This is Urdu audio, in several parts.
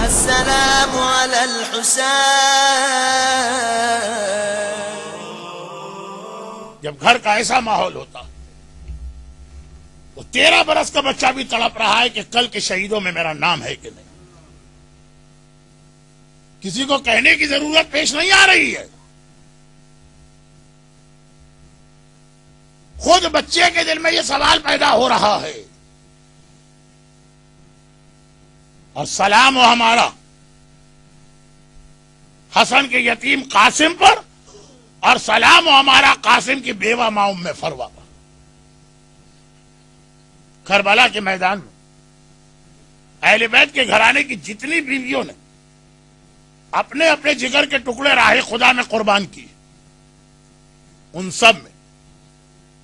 السلام على الحسين. جب گھر کا ایسا ماحول ہوتا تو 13 برس کا بچہ بھی تڑپ رہا ہے کہ کل کے شہیدوں میں میرا نام ہے کہ نہیں. کسی کو کہنے کی ضرورت پیش نہیں آ رہی ہے. خود بچے کے دل میں یہ سوال پیدا ہو رہا ہے. اور سلام ہو ہمارا حسن کے یتیم قاسم پر، اور سلام ہو ہمارا قاسم کی بیوہ ماں ام فروا پر. کربلا کے میدان میں اہل بیت کے گھرانے کی جتنی بیویوں نے اپنے اپنے جگر کے ٹکڑے راہ خدا میں قربان کی، ان سب میں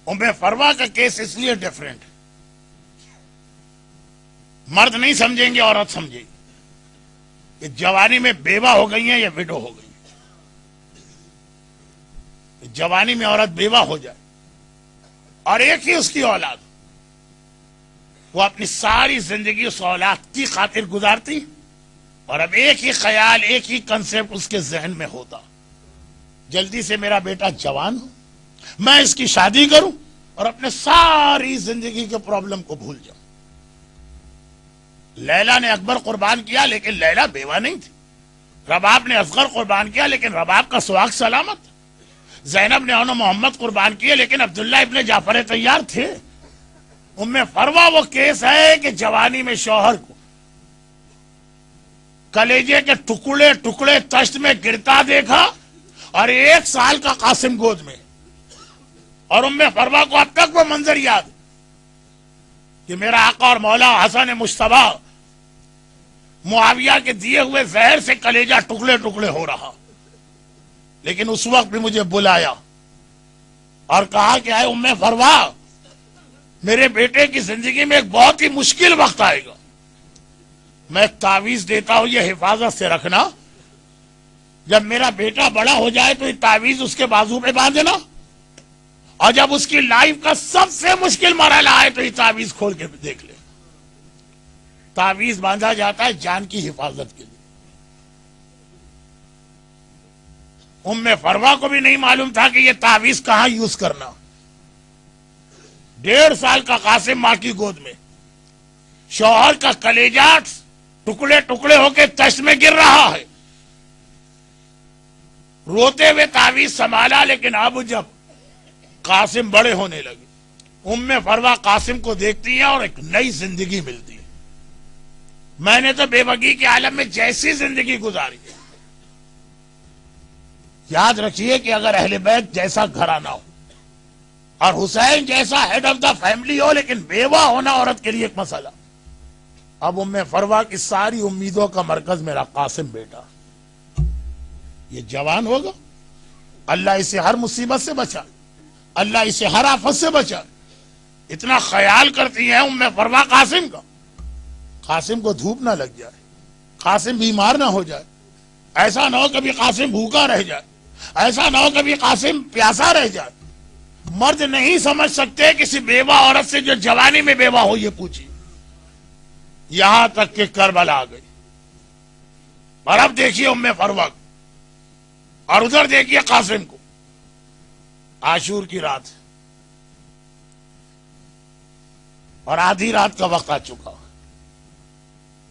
ام فروا کا کیس اس لیے ڈیفرنٹ ہے. مرد نہیں سمجھیں گے، عورت سمجھے گی کہ جوانی میں بیوہ ہو گئی ہیں یا وڈو ہو گئی ہیں. جوانی میں عورت بیوہ ہو جائے اور ایک ہی اس کی اولاد، وہ اپنی ساری زندگی اس اولاد کی خاطر گزارتی، اور اب ایک ہی خیال، ایک ہی کنسیپٹ اس کے ذہن میں ہوتا، جلدی سے میرا بیٹا جوان ہو، میں اس کی شادی کروں اور اپنے ساری زندگی کے پرابلم کو بھول جاؤں. لیلا نے اکبر قربان کیا لیکن لیلا بیوہ نہیں تھی. رباب نے اصغر قربان کیا لیکن رباب کا سواگ سلامت. زینب نے انو محمد قربان کیے لیکن عبداللہ ابن جعفر طیار تھے. ام فروا وہ کیس ہے کہ جوانی میں شوہر کو کلیجے کے ٹکڑے ٹکڑے تشت میں گرتا دیکھا، اور 1 سال کا قاسم گود میں، اور ام فروا کو اب تک وہ منظر یاد کہ میرا آقا اور مولا حسن مجتبی معاویہ کے دیے ہوئے زہر سے کلیجہ ٹکڑے ٹکڑے ہو رہا، لیکن اس وقت بھی مجھے بلایا اور کہا کہ اے ام فروا، میرے بیٹے کی زندگی میں ایک بہت ہی مشکل وقت آئے گا، میں ایک تعویذ دیتا ہوں، یہ حفاظت سے رکھنا، جب میرا بیٹا بڑا ہو جائے تو یہ تعویذ اس کے بازو پہ باندھ دینا، اور جب اس کی لائف کا سب سے مشکل مرحلہ آئے تو یہ تعویذ کھول کے دیکھ لے. تعویذ باندھا جاتا ہے جان کی حفاظت کے لیے. ام فروا کو بھی نہیں معلوم تھا کہ یہ تعویذ کہاں یوز کرنا. 1.5 سال کا قاسم ماں کی گود میں، شوہر کا کلیجہ ٹکڑے ٹکڑے ہو کے تشت میں گر رہا ہے، روتے ہوئے تعویذ سنبھالا. لیکن اب جب قاسم بڑے ہونے لگے، ام فروا قاسم کو دیکھتی ہیں اور ایک نئی زندگی ملتی ہے. میں نے تو بے بگی کے عالم میں جیسی زندگی گزاری. یاد رکھیے کہ اگر اہل بیت جیسا گھرانہ ہو اور حسین جیسا ہیڈ آف دا فیملی ہو، لیکن بیوہ ہونا عورت کے لیے ایک مسئلہ. اب ام فروا کی ساری امیدوں کا مرکز میرا قاسم بیٹا، یہ جوان ہوگا، اللہ اسے ہر مصیبت سے بچا، اللہ اسے ہر آفت سے بچا. اتنا خیال کرتی ہیں ام فروا قاسم کا، قاسم کو دھوپ نہ لگ جائے، قاسم بیمار نہ ہو جائے، ایسا نہ ہو کبھی قاسم بھوکا رہ جائے، ایسا نہ ہو کبھی قاسم پیاسا رہ جائے. مرد نہیں سمجھ سکتے کسی بیوہ عورت سے جو جوانی میں بیوہ ہو. یہ پوچھی، یہاں تک کہ کربلا آ گئی. اور اب دیکھیے ام فروا کو، اور ادھر دیکھیے قاسم کو. عاشور کی رات اور آدھی رات کا وقت آ چکا.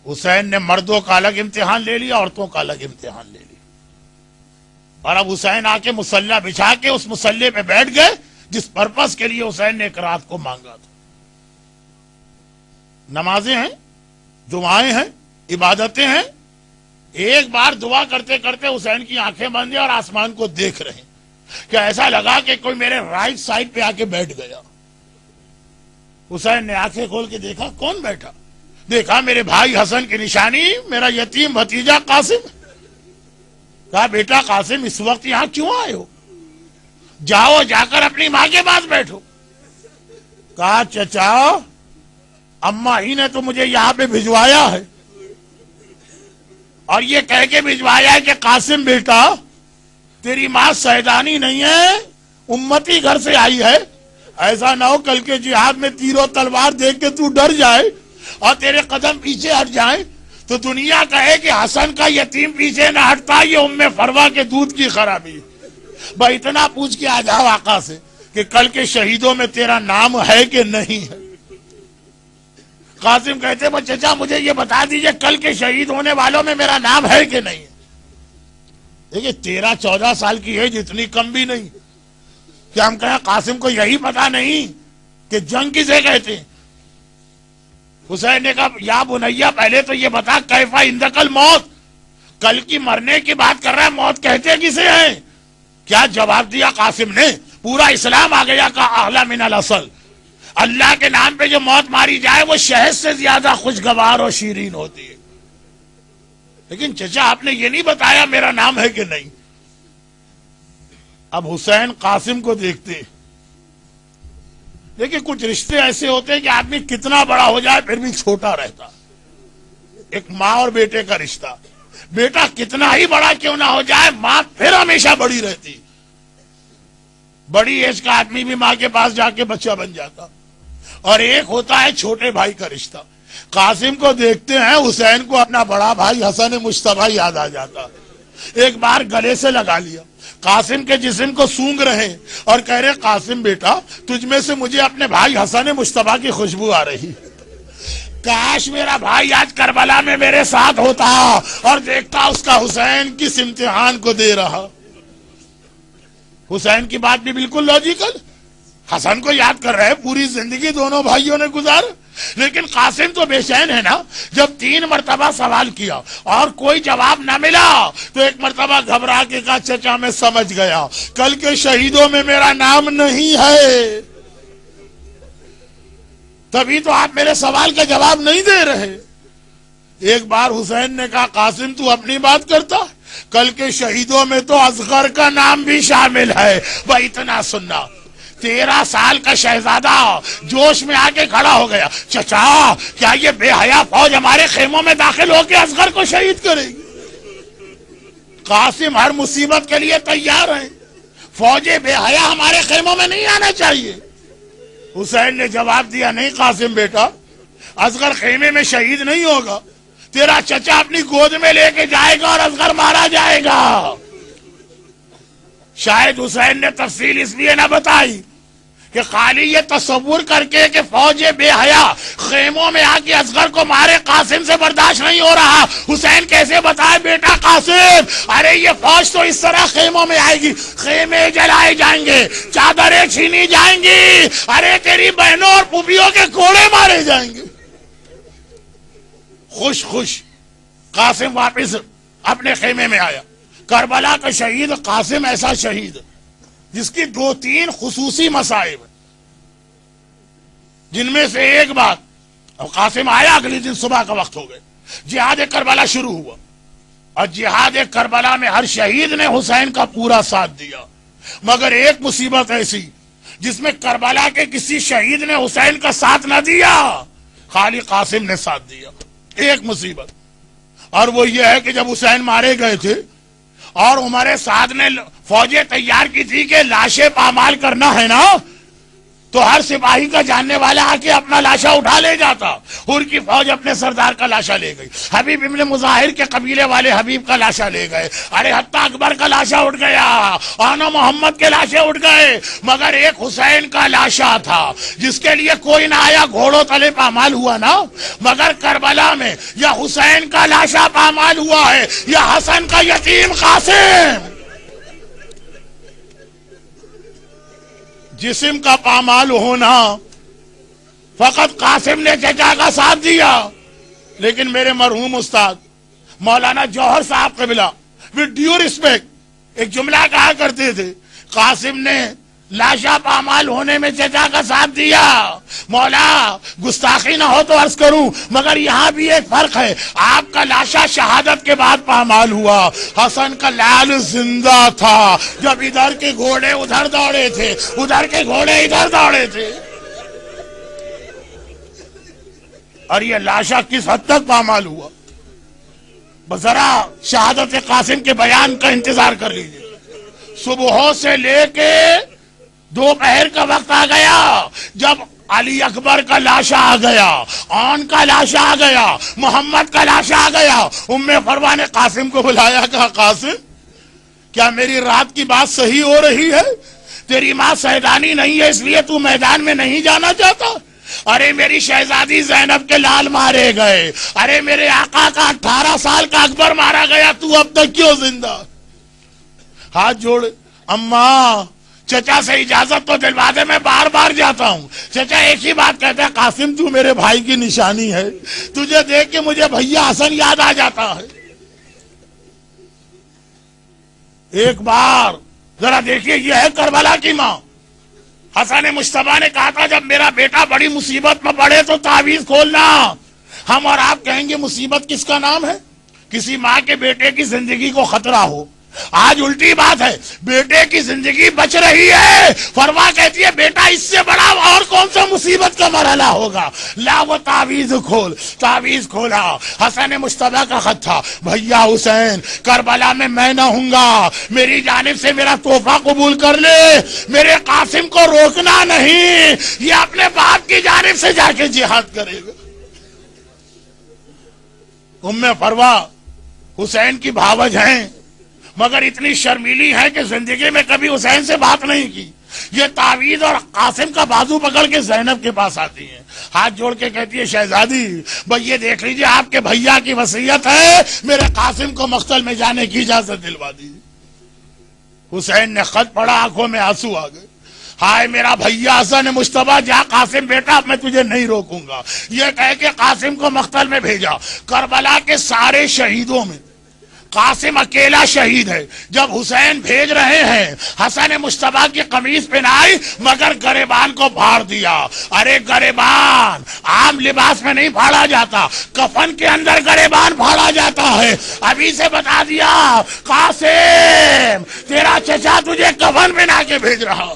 حسین نے مردوں کا الگ امتحان لے لیا، عورتوں کا الگ امتحان لے لیا. اور اب حسین آ کے مصلی بچھا کے اس مصلی پہ بیٹھ گئے جس پرپس کے لیے حسین نے ایک رات کو مانگا تھا. نمازیں ہیں، دعائیں ہیں، عبادتیں ہیں. ایک بار دعا کرتے کرتے حسین کی آنکھیں بند اور آسمان کو دیکھ رہے ہیں کہ ایسا لگا کہ کوئی میرے رائٹ سائڈ پہ آ کے بیٹھ گیا. حسین نے آنکھیں کھول کے دیکھا، کون بیٹھا؟ دیکھا میرے بھائی حسن کی نشانی، میرا یتیم بھتیجا قاسم. کہا بیٹا قاسم اس وقت یہاں کیوں آئے ہو؟ جاؤ جا کر اپنی ماں کے پاس بیٹھو. کہا چچا اماں ہی نے تو مجھے یہاں پہ بھجوایا ہے، اور یہ کہہ کے بھجوایا ہے کہ قاسم بیٹا تیری ماں سیدانی نہیں ہے، امتی گھر سے آئی ہے. ایسا نہ ہو کل کے جہاد میں تیر و تلوار دیکھ کے تو ڈر جائے اور تیرے قدم پیچھے ہٹ جائیں تو دنیا کہے کہ حسن کا یتیم پیچھے نہ ہٹتا، یہ ام فروا کے دودھ کی خرابی۔ بھائی اتنا پوچھ کے آ جاؤ آقا سے کہ کل کے شہیدوں میں تیرا نام ہے کہ نہیں ہے۔ قاسم کہتے وہ چچا مجھے یہ بتا دیجئے کل کے شہید ہونے والوں میں میرا نام ہے کہ نہیں ہے۔ دیکھیں 13-14 سال کی ایج اتنی کم بھی نہیں کہ ہم کہیں قاسم کو یہی پتا نہیں کہ جنگ کسے کہتے ہیں۔ حسین نے کہا یا بنیا پہلے تو یہ بتا کیفا اندکل موت، کل کی مرنے کی بات کر رہا ہے، موت کہتے کسے ہیں؟ کیا جواب دیا قاسم نے؟ پورا اسلام آ گیا کہ اعلی من الاصل، اللہ کے نام پہ جو موت ماری جائے وہ شہد سے زیادہ خوشگوار اور شیرین ہوتی ہے۔ لیکن چچا آپ نے یہ نہیں بتایا میرا نام ہے کہ نہیں۔ اب حسین قاسم کو دیکھتے، دیکھیں کچھ رشتے ایسے ہوتے ہیں کہ آدمی کتنا بڑا ہو جائے پھر بھی چھوٹا رہتا۔ ایک ماں اور بیٹے کا رشتہ، بیٹا کتنا ہی بڑا کیوں نہ ہو جائے ماں پھر ہمیشہ بڑی رہتی۔ بڑی ایج کا آدمی بھی ماں کے پاس جا کے بچہ بن جاتا۔ اور ایک ہوتا ہے چھوٹے بھائی کا رشتہ۔ قاسم کو دیکھتے ہیں حسین کو اپنا بڑا بھائی حسن مصطفی یاد آ جاتا، ایک بار گلے سے لگا لیا، قاسم کے جسم کو سونگ رہے اور کہہ رہے قاسم بیٹا تجھ میں سے مجھے اپنے بھائی حسن مصطفی کی خوشبو آ رہی، کاش میرا بھائی آج کربلا میں میرے ساتھ ہوتا اور دیکھتا اس کا حسین کس امتحان کو دے رہا۔ حسین کی بات بھی بالکل لاجیکل، حسن کو یاد کر رہے، پوری زندگی دونوں بھائیوں نے گزار، لیکن قاسم تو بے چین ہے نا۔ جب 3 مرتبہ سوال کیا اور کوئی جواب نہ ملا تو ایک مرتبہ گھبرا کے کہا چچا میں سمجھ گیا کل کے شہیدوں میں میرا نام نہیں ہے، تبھی تو آپ میرے سوال کا جواب نہیں دے رہے۔ ایک بار حسین نے کہا قاسم تو اپنی بات کرتا، کل کے شہیدوں میں تو اصغر کا نام بھی شامل ہے۔ بھائی اتنا سننا، 13 سال کا شہزادہ جوش میں آ کے کھڑا ہو گیا، چچا کیا یہ بے حیا فوج ہمارے خیموں میں داخل ہو کے اصغر کو شہید کرے گی؟ قاسم ہر مصیبت کے لیے تیار ہیں، فوج بے حیا ہمارے خیموں میں نہیں آنا چاہیے۔ حسین نے جواب دیا نہیں قاسم بیٹا، اصغر خیمے میں شہید نہیں ہوگا، تیرا چچا اپنی گود میں لے کے جائے گا اور اصغر مارا جائے گا۔ شاید حسین نے تفصیل اس لیے نہ بتائی کہ خالی یہ تصور کر کے کہ فوج بے حیا خیموں میں آ کے اصغر کو مارے قاسم سے برداشت نہیں ہو رہا۔ حسین کیسے بتائے بیٹا قاسم ارے یہ فوج تو اس طرح خیموں میں آئے گی، خیمے جلائے جائیں گے، چادریں چھینی جائیں گی، ارے تیری بہنوں اور پھوپھیوں کے گھوڑے مارے جائیں گے۔ خوش خوش قاسم واپس اپنے خیمے میں آیا۔ کربلا کا شہید قاسم ایسا شہید جس کی 2-3 خصوصی مصائب، جن میں سے ایک بات، اب قاسم آیا اگلی دن صبح کا وقت ہو گئے، جہاد کربلا شروع ہوا، اور جہاد کربلا میں ہر شہید نے حسین کا پورا ساتھ دیا، مگر ایک مصیبت ایسی جس میں کربلا کے کسی شہید نے حسین کا ساتھ نہ دیا، خالی قاسم نے ساتھ دیا۔ ایک مصیبت، اور وہ یہ ہے کہ جب حسین مارے گئے تھے اور عمر سعد نے فوجیں تیار کی تھی کہ لاشیں پامال کرنا ہے نا، تو ہر سپاہی کا جاننے والا آ کے اپنا لاشا اٹھا لے جاتا۔ حر کی فوج اپنے سردار کا لاشا لے گئی، حبیب ابن مظاہر کے قبیلے والے حبیب کا لاشا لے گئے، ارے حتیٰ اکبر کا لاشا اٹھ گیا، آنا محمد کے لاشے اٹھ گئے، مگر ایک حسین کا لاشا تھا جس کے لیے کوئی نہ آیا، گھوڑوں تلے پامال ہوا نا۔ مگر کربلا میں یا حسین کا لاشا پامال ہوا ہے یا حسن کا یتیم قاسم۔ جسم کا پامال ہونا، فقط قاسم نے چچا کا ساتھ دیا، لیکن میرے مرحوم استاد مولانا جوہر صاحب قبلہ with due respect ایک جملہ کہا کرتے تھے، قاسم نے لاشا پامال ہونے میں چچا کا ساتھ دیا۔ مولا گستاخی نہ ہو تو عرض کروں، مگر یہاں بھی ایک فرق ہے، آپ کا لاشا شہادت کے بعد پامال ہوا، حسن کا لال زندہ تھا جب ادھر کے گھوڑے ادھر دوڑے تھے، ادھر کے گھوڑے ادھر دوڑے تھے۔ اور یہ لاشا کس حد تک پامال ہوا، بس ذرا شہادت قاسم کے بیان کا انتظار کر لیجئے۔ صبح سے لے کے دوپہر کا وقت آ گیا، جب علی اکبر کا لاشا آ گیا، آن کا لاشا آ گیا، محمد کا لاشا آ گیا۔ ام فروا نے قاسم کو بلایا، کہا قاسم کیا میری رات کی بات صحیح ہو رہی ہے؟ تیری ماں سیدانی نہیں ہے اس لیے تو میدان میں نہیں جانا چاہتا؟ ارے میری شہزادی زینب کے لال مارے گئے، ارے میرے آقا کا 18 سال کا اکبر مارا گیا، تو اب تک کیوں زندہ؟ ہاتھ جوڑ، اماں چچا سے اجازت تو دلوا دے، میں بار بار جاتا ہوں۔ چچا ایک ہی بات کہتا ہے، قاسم تو میرے بھائی کی نشانی ہے، تجھے دیکھ کے مجھے بھیا حسن یاد آ جاتا ہے۔ ایک بار ذرا دیکھیے، یہ ہے کربلا کی ماں۔ حسن مشتبہ نے کہا تھا جب میرا بیٹا بڑی مصیبت میں پڑے تو تعویذ کھولنا۔ ہم اور آپ کہیں گے مصیبت کس کا نام ہے؟ کسی ماں کے بیٹے کی زندگی کو خطرہ ہو۔ آج الٹی بات ہے، بیٹے کی زندگی بچ رہی ہے، فروا کہتی ہے بیٹا اس سے بڑا اور کون سا مصیبت کا مرحلہ ہوگا، لا وہ تعویذ کھول۔ تعویذ کھولا، حسن مشتبہ کا خط تھا، بھیا حسین کربلا میں نہ ہوں گا، میری جانب سے میرا تحفہ قبول کر لے، میرے قاسم کو روکنا نہیں، یہ اپنے باپ کی جانب سے جا کے جہاد کرے گا۔ ام فروا حسین کی بھاوج ہیں، مگر اتنی شرمیلی ہے کہ زندگی میں کبھی حسین سے بات نہیں کی۔ یہ تعویذ اور قاسم کا بازو پکڑ کے زینب کے پاس آتی ہیں، ہاتھ جوڑ کے کہتی ہے شہزادی بھئی یہ دیکھ لیجئے آپ کے بھیا کی وصیت ہے، میرے قاسم کو مقتل میں جانے کی اجازت دلوا دیجیے۔ حسین نے خط پڑھا، آنکھوں میں آنسو آ گئے۔ ہائے میرا بھیا حسن مشتبہ، جا قاسم بیٹا اب میں تجھے نہیں روکوں گا، یہ کہہ کے قاسم کو مقتل میں بھیجا۔ کربلا کے سارے شہیدوں میں قاسم اکیلا شہید ہے۔ جب حسین بھیج رہے ہیں، حسن مشتبہ کی قمیص پہنائی مگر گریبان کو پھاڑ دیا۔ ارے گریبان عام لباس میں نہیں پھاڑا جاتا، کفن کے اندر گریبان پھاڑا جاتا ہے۔ ابھی سے بتا دیا قاسم تیرا چچا تجھے کفن پہنا کے بھیج رہا۔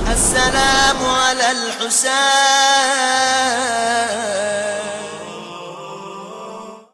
السلام على الحسين